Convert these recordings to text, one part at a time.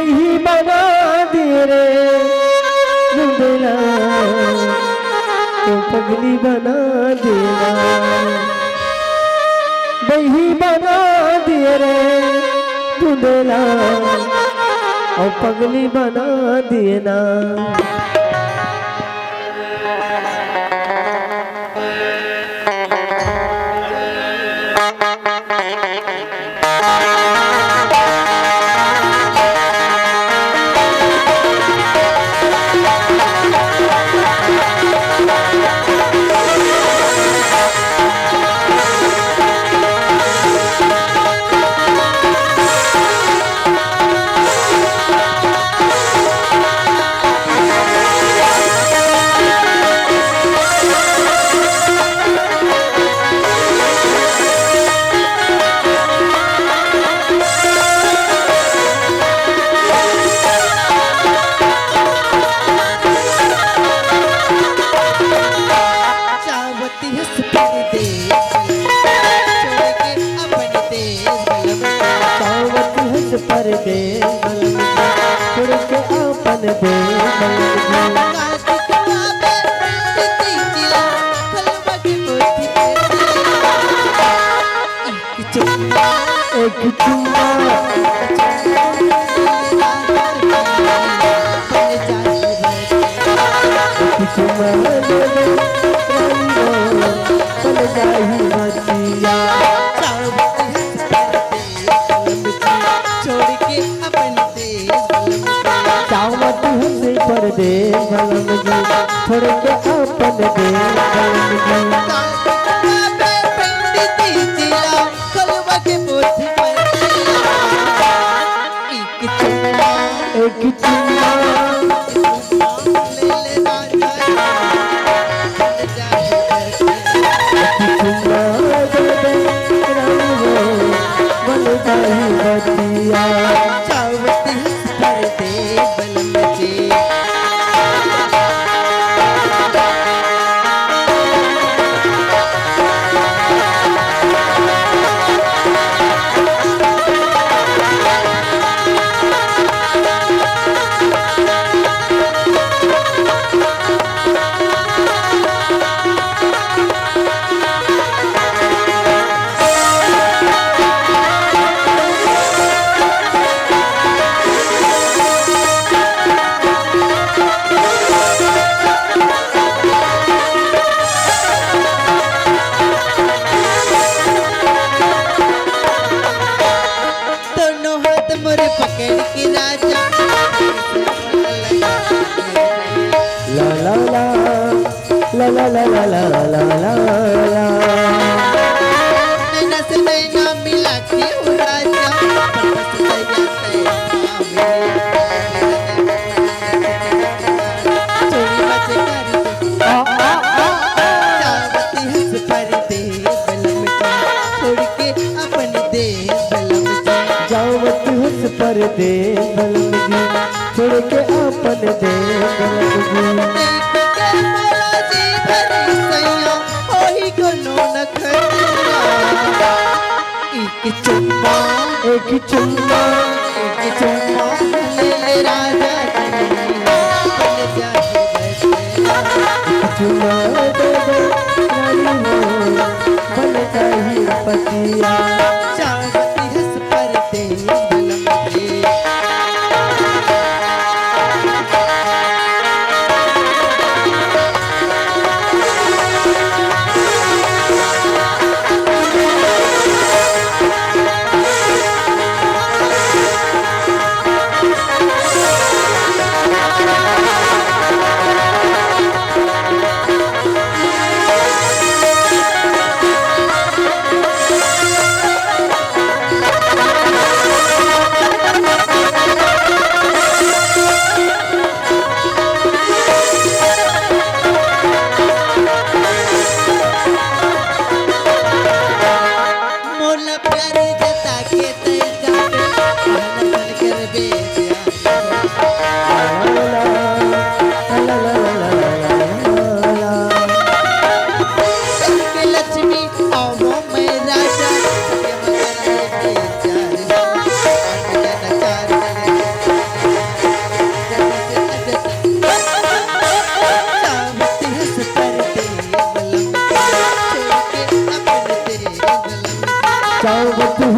बही बना दिए रे धुंधला तो पगली बना देना। बही बना दिए रे धुंधला और पगली बना देना। परदेस छोड़ के अपन एक चुम्मा परदेस बलम जी छोड़ के अपन एक चुम्मा la la la la la la la la la नैना से नैना मिला के हो राजा परपस सैया चोरी बचे करी जावती हंस परदेस बलम छोड़ के अपन देश बलम जावती हंस परदेस बलम छोड़ के अपन देश बलम एक चुम्मा एक चुम्मा ले ले राजा बन जाए चुम्मा दे दे बन जाए पतिया चावती हंस परदेस बलम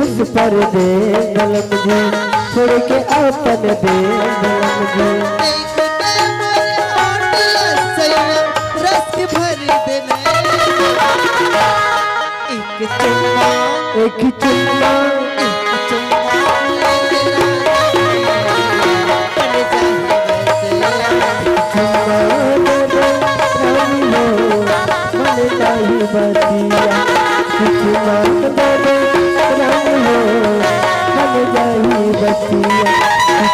हुस पर दे बलम जी, छोड़ के अपन दे बलम जी। देख के मोरे होठ सैया रस भर देने, एक चुम्मा एक चुम्मा एक चुम्मा ले लेना, बन जाए बसिया। चुम्मा दे दे रानी हो, बन जाही बसिया। चुम्मा दे दे रानी हो, बन जाही बसिया।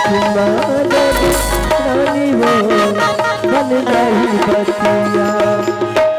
चुम्मा दे दे रानी हो, बन जाही बसिया।